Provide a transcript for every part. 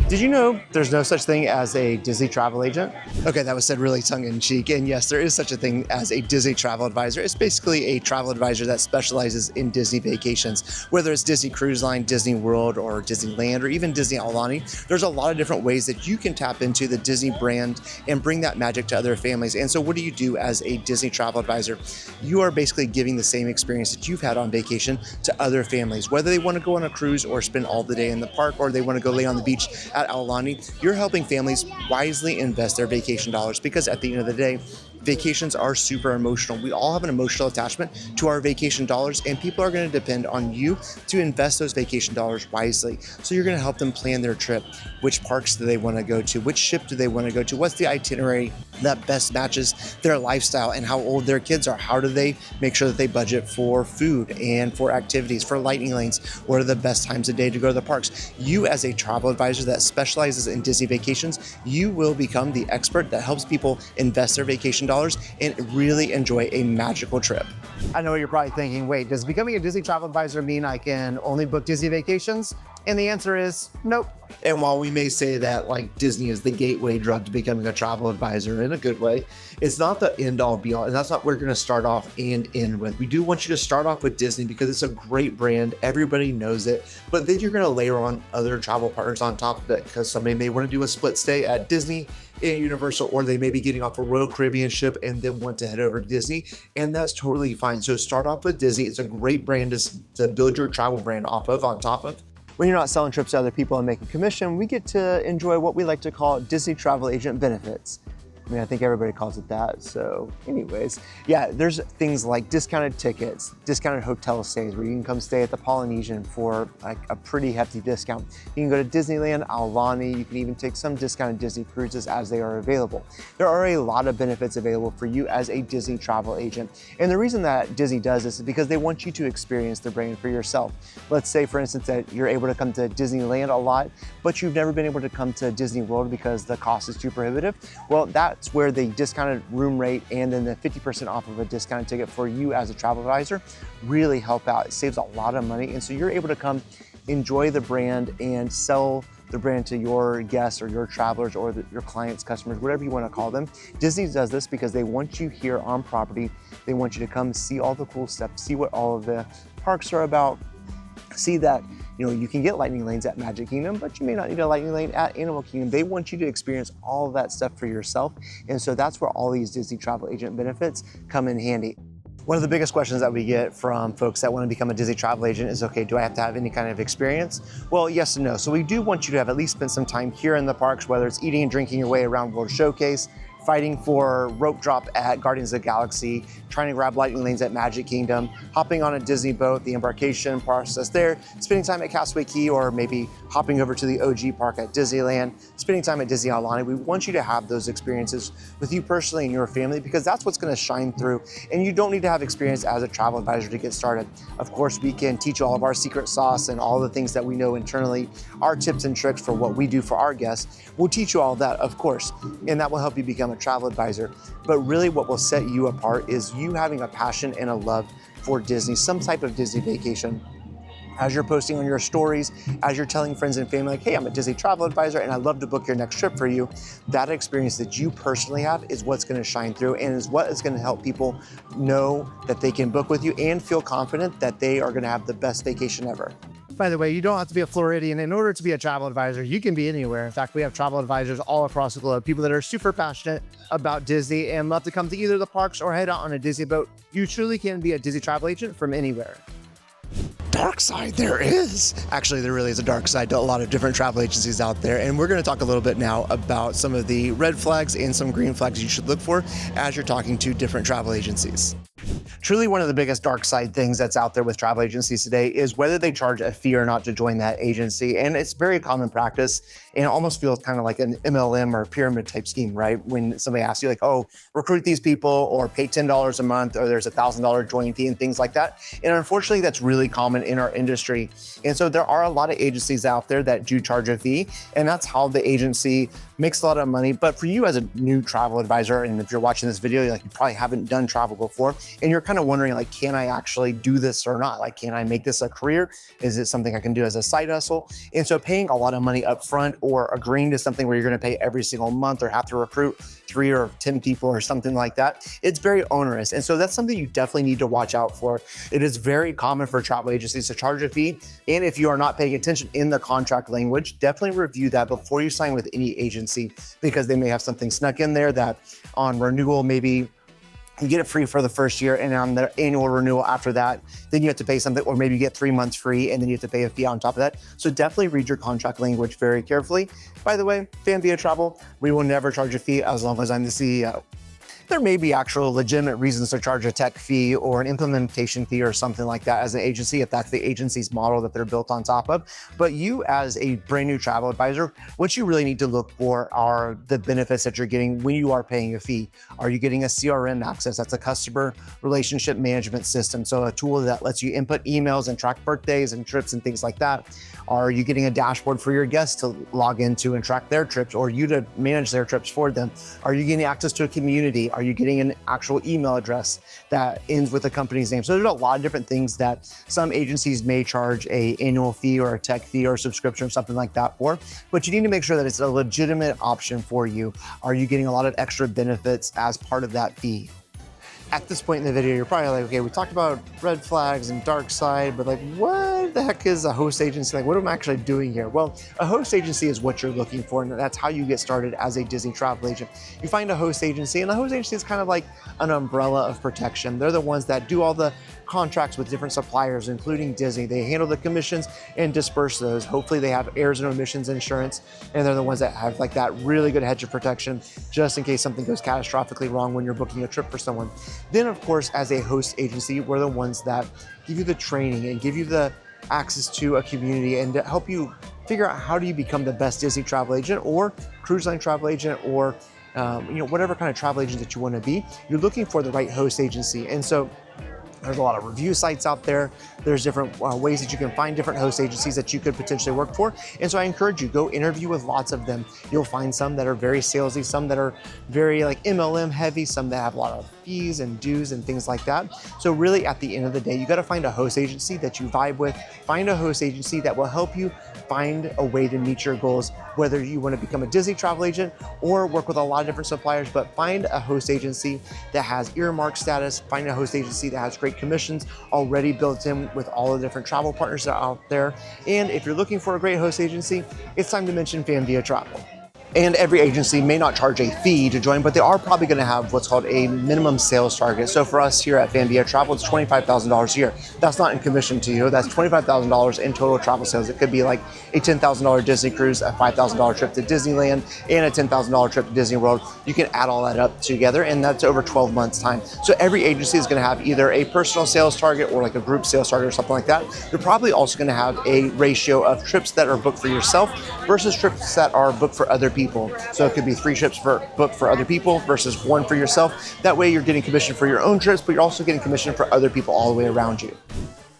Did you know there's no such thing as a Disney travel agent? Okay, that was said really tongue-in-cheek, and yes, there is such a thing as a Disney travel advisor. It's basically a travel advisor that specializes in Disney vacations, whether it's Disney Cruise Line, Disney World, or Disneyland, or even Disney Aulani. There's a lot of different ways that you can tap into the Disney brand and bring that magic to other families. And so what do you do as a Disney travel advisor? You are basically giving the same experience that you've had on vacation to other families, whether they want to go on a cruise or spend all the day in the park, or they want to go lay on the beach at Aulani. You're helping families wisely invest their vacation dollars, because at the end of the day, vacations are super emotional. We all have an emotional attachment to our vacation dollars, and people are going to depend on you to invest those vacation dollars wisely. So you're going to help them plan their trip. Which parks do they want to go to? Which ship do they want to go to? What's the itinerary that best matches their lifestyle and how old their kids are? How do they make sure that they budget for food and for activities, for lightning lanes? What are the best times of day to go to the parks? You, as a travel advisor that specializes in Disney vacations, you will become the expert that helps people invest their vacation dollars and really enjoy a magical trip. I know what you're probably thinking, wait, does becoming a Disney travel advisor mean I can only book Disney vacations? And the answer is nope. And while we may say that like Disney is the gateway drug to becoming a travel advisor in a good way, it's not the end all be all. And that's not what we're going to start off and end with. We do want you to start off with Disney because it's a great brand. Everybody knows it. But then you're going to layer on other travel partners on top of it, because somebody may want to do a split stay at Disney and Universal, or they may be getting off a Royal Caribbean ship and then want to head over to Disney. And that's totally fine. So start off with Disney. It's a great brand to build your travel brand off of, on top of. When you're not selling trips to other people and making commission, we get to enjoy what we like to call Disney travel agent benefits. I mean, I think everybody calls it that. So anyways, yeah, there's things like discounted tickets, discounted hotel stays where you can come stay at the Polynesian for like a pretty hefty discount. You can go to Disneyland, Aulani. You can even take some discounted Disney cruises as they are available. There are a lot of benefits available for you as a Disney travel agent. And the reason that Disney does this is because they want you to experience the brand for yourself. Let's say, for instance, that you're able to come to Disneyland a lot, but you've never been able to come to Disney World because the cost is too prohibitive. Well, that's where the discounted room rate and then the 50% off of a discounted ticket for you as a travel advisor really help out. It saves a lot of money. And so you're able to come enjoy the brand and sell the brand to your guests or your travelers or your clients, customers, whatever you want to call them. Disney does this because they want you here on property. They want you to come see all the cool stuff, see what all of the parks are about, see that you can get lightning lanes at Magic Kingdom, but you may not need a lightning lane at Animal Kingdom. They want you to experience all of that stuff for yourself. And so that's where all these Disney travel agent benefits come in handy. One of the biggest questions that we get from folks that want to become a Disney travel agent is, okay, do I have to have any kind of experience? Well, yes and no. So we do want you to have at least spent some time here in the parks, whether it's eating and drinking your way around World Showcase, fighting for rope drop at Guardians of the Galaxy, trying to grab lightning lanes at Magic Kingdom, hopping on a Disney boat, the embarkation process there, spending time at Castaway Cay, or maybe hopping over to the OG park at Disneyland, spending time at Disney Aulani. We want you to have those experiences with you personally and your family, because that's what's going to shine through. And you don't need to have experience as a travel advisor to get started. Of course, we can teach you all of our secret sauce and all the things that we know internally, our tips and tricks for what we do for our guests. We'll teach you all of that, of course, and that will help you become a travel advisor. But really what will set you apart is you having a passion and a love for Disney, some type of Disney vacation. As you're posting on your stories, as you're telling friends and family, like, hey, I'm a Disney travel advisor and I'd love to book your next trip for you. That experience that you personally have is what's going to shine through and is what is going to help people know that they can book with you and feel confident that they are going to have the best vacation ever. By the way, you don't have to be a Floridian in order to be a travel advisor. You can be anywhere. In fact, we have travel advisors all across the globe, people that are super passionate about Disney and love to come to either the parks or head out on a Disney boat. You truly can be a Disney travel agent from anywhere. Dark side there is. Actually, there really is a dark side to a lot of different travel agencies out there. And we're going to talk a little bit now about some of the red flags and some green flags you should look for as you're talking to different travel agencies. Truly one of the biggest dark side things that's out there with travel agencies today is whether they charge a fee or not to join that agency. And it's very common practice and it almost feels kind of like an MLM or pyramid type scheme, right? When somebody asks you like, oh, recruit these people or pay $10 a month or there's $1,000 join fee and things like that. And unfortunately, that's really common in our industry. And so there are a lot of agencies out there that do charge a fee, and that's how the agency makes a lot of money. But for you as a new travel advisor, and if you're watching this video, like you probably haven't done travel before, and you're you're kind of wondering, like, can I actually do this or not? Like, can I make this a career? Is it something I can do as a side hustle? And so paying a lot of money up front or agreeing to something where you're going to pay every single month or have to recruit 3 or 10 people or something like that, it's very onerous. And so that's something you definitely need to watch out for. It is very common for travel agencies to charge a fee. And if you are not paying attention in the contract language, definitely review that before you sign with any agency, because they may have something snuck in there that on renewal, maybe you get it free for the first year, and on the annual renewal after that, then you have to pay something, or maybe you get 3 months free and then you have to pay a fee on top of that. So definitely read your contract language very carefully. By the way, Famvia Travel, we will never charge a fee as long as I'm the CEO. There may be actual legitimate reasons to charge a tech fee or an implementation fee or something like that as an agency, if that's the agency's model that they're built on top of. But you, as a brand new travel advisor, what you really need to look for are the benefits that you're getting when you are paying a fee. Are you getting a CRM access? That's a customer relationship management system. So a tool that lets you input emails and track birthdays and trips and things like that. Are you getting a dashboard for your guests to log into and track their trips, or you to manage their trips for them? Are you getting access to a community? Are you getting an actual email address that ends with the company's name? So there's a lot of different things that some agencies may charge an annual fee or a tech fee or a subscription or something like that for, but you need to make sure that it's a legitimate option for you. Are you getting a lot of extra benefits as part of that fee? At this point in the video, you're probably like, okay, we talked about red flags and dark side, but like, what the heck is a host agency? Like, what am I actually doing here? Well, a host agency is what you're looking for, and that's how you get started as a Disney travel agent. You find a host agency, and the host agency is kind of like an umbrella of protection. They're the ones that do all the contracts with different suppliers, including Disney. They handle the commissions and disperse those. Hopefully they have errors and omissions insurance, and they're the ones that have like that really good hedge of protection just in case something goes catastrophically wrong when you're booking a trip for someone. Then of course, as a host agency, we're the ones that give you the training and give you the access to a community and to help you figure out how do you become the best Disney travel agent or cruise line travel agent or whatever kind of travel agent that you want to be. You're looking for the right host agency. And so there's a lot of review sites out there. There's different ways that you can find different host agencies that you could potentially work for. And so I encourage you, go interview with lots of them. You'll find some that are very salesy, some that are very like MLM heavy, some that have a lot of fees and dues and things like that. So really at the end of the day, you got to find a host agency that you vibe with. Find a host agency that will help you find a way to meet your goals, whether you want to become a Disney travel agent or work with a lot of different suppliers, but find a host agency that has earmark status. Find a host agency that has great commissions already built in with all the different travel partners that are out there. And if you're looking for a great host agency, it's time to mention Famvia Travel. And every agency may not charge a fee to join, but they are probably going to have what's called a minimum sales target. So for us here at Famvia Travel, it's $25,000 a year. That's not in commission to you. That's $25,000 in total travel sales. It could be like a $10,000 Disney cruise, a $5,000 trip to Disneyland, and a $10,000 trip to Disney World. You can add all that up together, and that's over 12 months time. So every agency is going to have either a personal sales target or like a group sales target or something like that. You're probably also going to have a ratio of trips that are booked for yourself versus trips that are booked for other people. So it could be 3 trips booked for other people versus 1 for yourself. That way you're getting commission for your own trips, but you're also getting commission for other people all the way around you.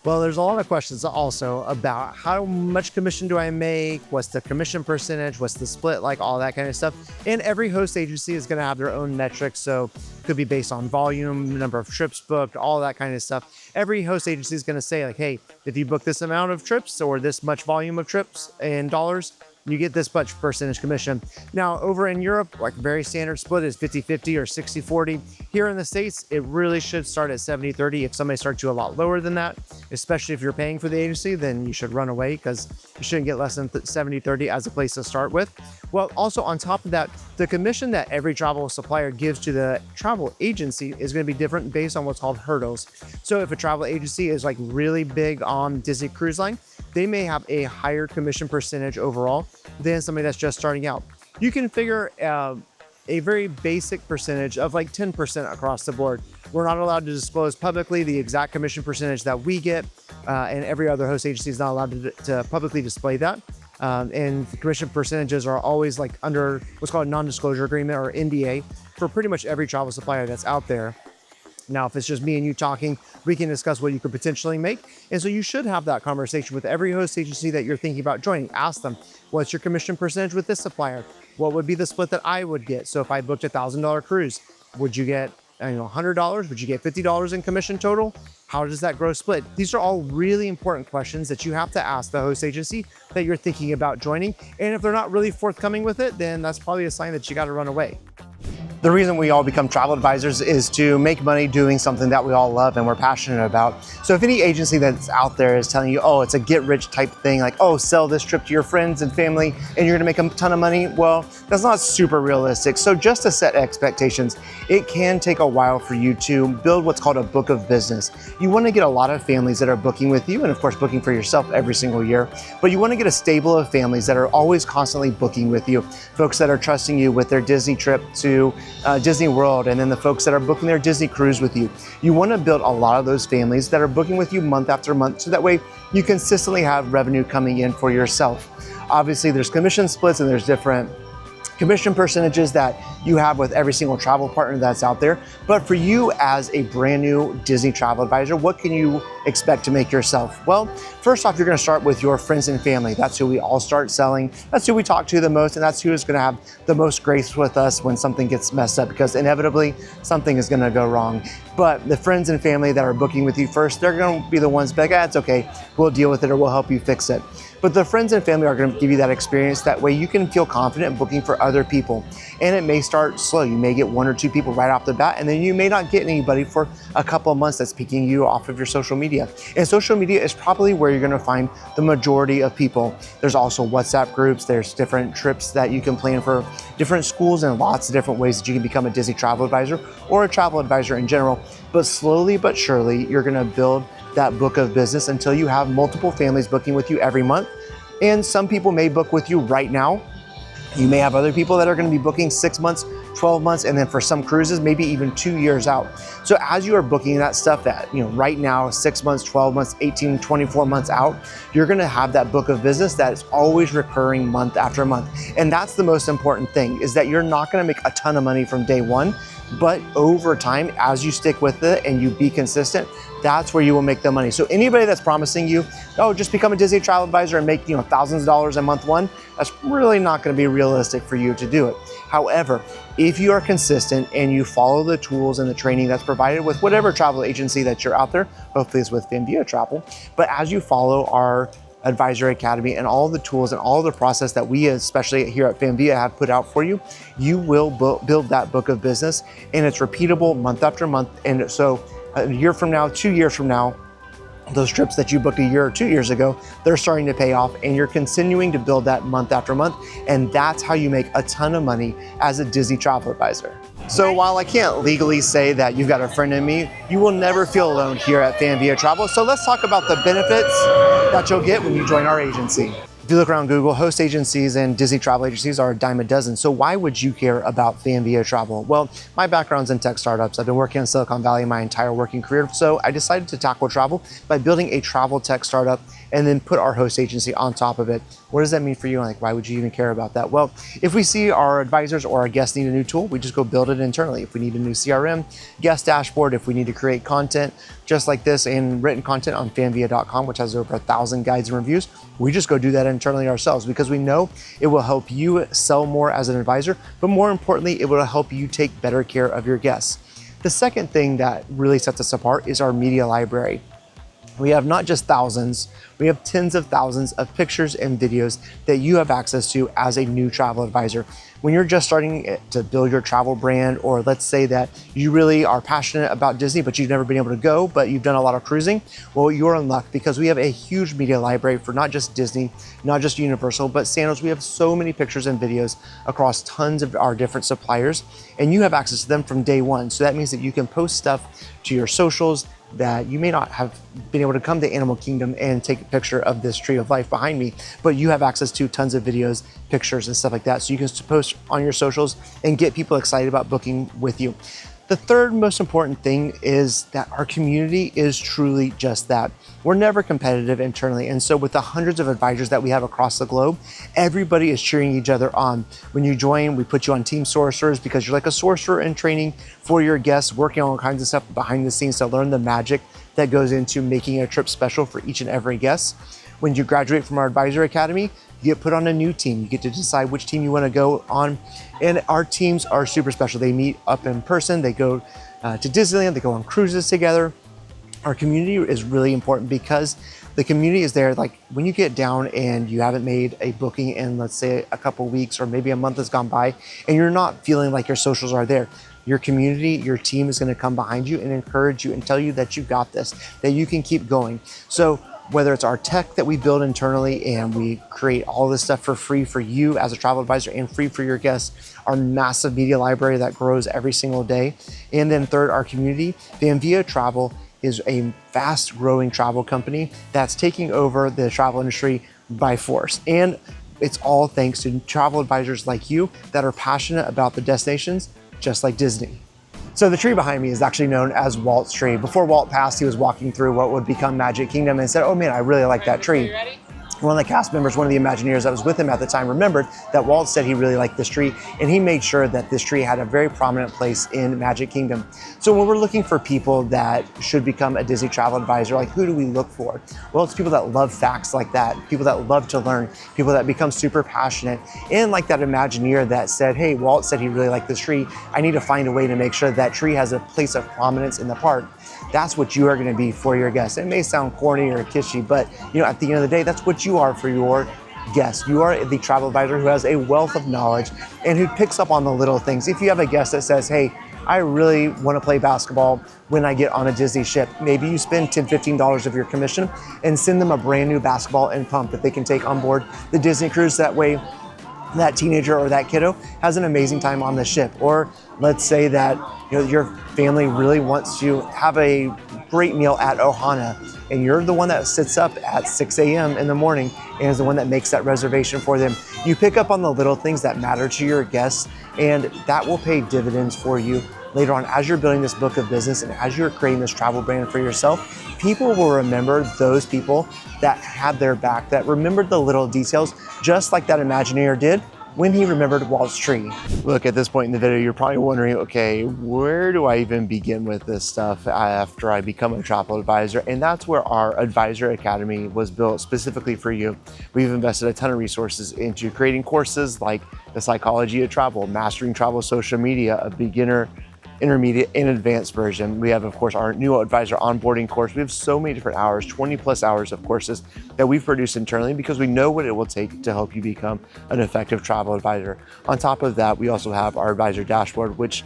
Well, there's a lot of questions also about how much commission do I make? What's the commission percentage? What's the split? Like all that kind of stuff. And every host agency is going to have their own metrics. So it could be based on volume, number of trips booked, all that kind of stuff. Every host agency is going to say like, hey, if you book this amount of trips or this much volume of trips in dollars, you get this much percentage commission. Now, over in Europe, like very standard split is 50-50 or 60-40. Here in the States, it really should start at 70-30. If somebody starts you a lot lower than that, especially if you're paying for the agency, then you should run away because you shouldn't get less than 70-30 as a place to start with. Well, also on top of that, the commission that every travel supplier gives to the travel agency is going to be different based on what's called hurdles. So if a travel agency is like really big on Disney Cruise Line, they may have a higher commission percentage overall than somebody that's just starting out. You can figure a very basic percentage of like 10% across the board. We're not allowed to disclose publicly the exact commission percentage that we get, and every other host agency is not allowed to publicly display that. And the commission percentages are always like under what's called a non-disclosure agreement or NDA for pretty much every travel supplier that's out there. Now, if it's just me and you talking, we can discuss what you could potentially make. And so you should have that conversation with every host agency that you're thinking about joining. Ask them, what's your commission percentage with this supplier? What would be the split that I would get? So if I booked $1,000 cruise, would you get $100? Would you get $50 in commission total? How does that gross split? These are all really important questions that you have to ask the host agency that you're thinking about joining. And if they're not really forthcoming with it, then that's probably a sign that you got to run away. The reason we all become travel advisors is to make money doing something that we all love and we're passionate about. So if any agency that's out there is telling you, oh, it's a get rich type thing, like, oh, sell this trip to your friends and family and you're gonna make a ton of money, well, that's not super realistic. So just to set expectations, it can take a while for you to build what's called a book of business. You wanna get a lot of families that are booking with you and of course booking for yourself every single year, but you wanna get a stable of families that are always constantly booking with you. Folks that are trusting you with their Disney trip to Disney World, and then the folks that are booking their Disney cruise with you. You want to build a lot of those families that are booking with you month after month, so that way you consistently have revenue coming in for yourself. Obviously, there's commission splits and there's different commission percentages that you have with every single travel partner that's out there. But for you as a brand new Disney travel advisor, what can you expect to make yourself? Well, first off, you're gonna start with your friends and family. That's who we all start selling. That's who we talk to the most, and that's who is gonna have the most grace with us when something gets messed up, because inevitably something is gonna go wrong. But the friends and family that are booking with you first, they're gonna be the ones like, it's okay, we'll deal with it or we'll help you fix it. But the friends and family are gonna give you that experience. That way you can feel confident booking for other people. And it may start slow. You may get 1 or 2 people right off the bat, and then you may not get anybody for a couple of months that's picking you off of your social media. And social media is probably where you're gonna find the majority of people. There's also WhatsApp groups, there's different trips that you can plan for different schools, and lots of different ways that you can become a Disney travel advisor or a travel advisor in general. But slowly but surely, you're gonna build that book of business until you have multiple families booking with you every month. And some people may book with you right now. You may have other people that are gonna be booking 6 months, 12 months, and then for some cruises, maybe even 2 years out. So as you are booking that stuff that, right now, 6 months, 12 months, 18, 24 months out, you're gonna have that book of business that is always recurring month after month. And that's the most important thing, is that you're not gonna make a ton of money from day one, but over time, as you stick with it and you be consistent, that's where you will make the money. So anybody that's promising you, oh, just become a Disney travel advisor and make thousands of dollars in month one, that's really not gonna be realistic for you to do it. However, if you are consistent and you follow the tools and the training that's provided with whatever travel agency that you're out there, hopefully it's with Famvia Travel, but as you follow our Advisory Academy and all the tools and all the process that we, especially here at Fanvia, have put out for you, you will build that book of business, and it's repeatable month after month. And so a year from now, 2 years from now, those trips that you booked a year or 2 years ago, they're starting to pay off, and you're continuing to build that month after month. And that's how you make a ton of money as a Disney travel advisor. So while I can't legally say that you've got a friend in me, you will never feel alone here at Famvia Travel. So let's talk about the benefits that you'll get when you join our agency. If you look around Google, host agencies and Disney travel agencies are a dime a dozen. So why would you care about Famvia Travel? Well, my background's in tech startups. I've been working in Silicon Valley my entire working career. So I decided to tackle travel by building a travel tech startup and then put our host agency on top of it. What does that mean for you? Like, why would you even care about that? Well, if we see our advisors or our guests need a new tool, we just go build it internally. If we need a new CRM, guest dashboard, if we need to create content just like this and written content on fanvia.com, which has over 1,000 guides and reviews, we just go do that internally ourselves, because we know it will help you sell more as an advisor, but more importantly, it will help you take better care of your guests. The second thing that really sets us apart is our media library. We have not just thousands, we have tens of thousands of pictures and videos that you have access to as a new travel advisor. When you're just starting to build your travel brand, or let's say that you really are passionate about Disney, but you've never been able to go, but you've done a lot of cruising, well, you're in luck, because we have a huge media library for not just Disney, not just Universal, but Santos. We have so many pictures and videos across tons of our different suppliers, and you have access to them from day one. So that means that you can post stuff to your socials that you may not have been able to come to Animal Kingdom and take a picture of this tree of life behind me, but you have access to tons of videos, pictures, and stuff like that. So you can post on your socials and get people excited about booking with you. The third most important thing is that our community is truly just that. We're never competitive internally. And so with the hundreds of advisors that we have across the globe, everybody is cheering each other on. When you join, we put you on team sorcerers, because you're like a sorcerer in training for your guests, working on all kinds of stuff behind the scenes to learn the magic that goes into making a trip special for each and every guest. When you graduate from our Advisory Academy, You get put on a new team. You get to decide which team you want to go on. And our teams are super special. They meet up in person. They go to Disneyland. They go on cruises together. Our community is really important because the community is there. Like when you get down and you haven't made a booking in, let's say, a couple weeks or maybe a month has gone by and you're not feeling like your socials are there, your community, your team is going to come behind you and encourage you and tell you that you got this, that you can keep going. So whether it's our tech that we build internally and we create all this stuff for free for you as a travel advisor and free for your guests, our massive media library that grows every single day. And then third, our community. Famvia Travel is a fast growing travel company that's taking over the travel industry by force. And it's all thanks to travel advisors like you that are passionate about the destinations, just like Disney. So the tree behind me is actually known as Walt's tree. Before Walt passed, he was walking through what would become Magic Kingdom and said, oh man, I really like that tree. One of the cast members, one of the Imagineers that was with him at the time, remembered that Walt said he really liked this tree, and he made sure that this tree had a very prominent place in Magic Kingdom. So when we're looking for people that should become a Disney travel advisor, like who do we look for? Well, it's people that love facts like that, people that love to learn, people that become super passionate, and like that Imagineer that said, hey, Walt said he really liked this tree, I need to find a way to make sure that tree has a place of prominence in the park. That's what you are going to be for your guests. It may sound corny or kitschy, but at the end of the day, that's what you are for your guests. You are the travel advisor who has a wealth of knowledge and who picks up on the little things. If you have a guest that says, hey, I really want to play basketball when I get on a Disney ship, maybe you spend $10, $15 of your commission and send them a brand new basketball and pump that they can take on board the Disney cruise. That way, that teenager or that kiddo has an amazing time on the ship. Or let's say that your family really wants to have a great meal at Ohana, and you're the one that sits up at 6 a.m. in the morning and is the one that makes that reservation for them. You pick up on the little things that matter to your guests, and that will pay dividends for you later on as you're building this book of business and as you're creating this travel brand for yourself. People will remember those people that had their back, that remembered the little details, just like that Imagineer did when he remembered Walt's tree. Look, at this point in the video, you're probably wondering, okay, where do I even begin with this stuff after I become a travel advisor? And that's where our Advisor Academy was built specifically for you. We've invested a ton of resources into creating courses like the Psychology of Travel, Mastering Travel Social Media, a beginner, intermediate, and advanced version. We have, of course, our new advisor onboarding course. We have so many different hours, 20 plus hours of courses that we've produced internally because we know what it will take to help you become an effective travel advisor. On top of that, we also have our advisor dashboard, which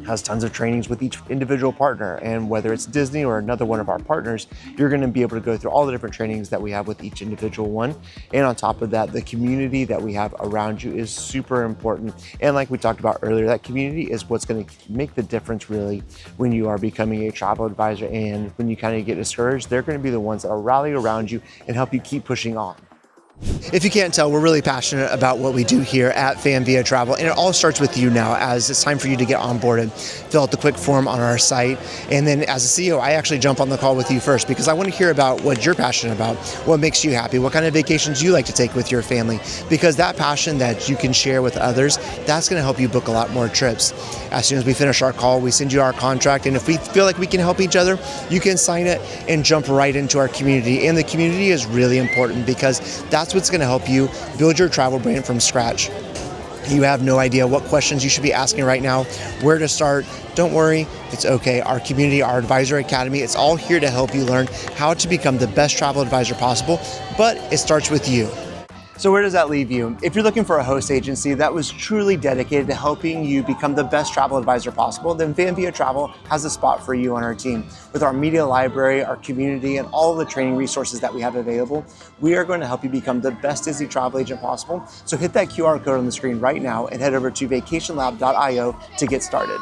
has tons of trainings with each individual partner. And whether it's Disney or another one of our partners, you're going to be able to go through all the different trainings that we have with each individual one. And on top of that, the community that we have around you is super important. And like we talked about earlier, that community is what's going to make the difference really when you are becoming a travel advisor. And when you kind of get discouraged, they're going to be the ones that will rally around you and help you keep pushing on. If you can't tell, we're really passionate about what we do here at Famvia Travel, and it all starts with you now, as it's time for you to get onboarded. Fill out the quick form on our site, and then as a CEO, I actually jump on the call with you first because I want to hear about what you're passionate about, what makes you happy, what kind of vacations you like to take with your family, because that passion that you can share with others, that's going to help you book a lot more trips. As soon as we finish our call, we send you our contract, and if we feel like we can help each other, you can sign it and jump right into our community. And the community is really important because that's what's going to help you build your travel brand from scratch. You have no idea what questions you should be asking right now, where to start. Don't worry, it's okay. Our community, our Advisor Academy, it's all here to help you learn how to become the best travel advisor possible, but it starts with you. So where does that leave you? If you're looking for a host agency that was truly dedicated to helping you become the best travel advisor possible, then Famvia Travel has a spot for you on our team. With our media library, our community, and all of the training resources that we have available, we are going to help you become the best Disney travel agent possible. So hit that QR code on the screen right now and head over to VacationLab.io to get started.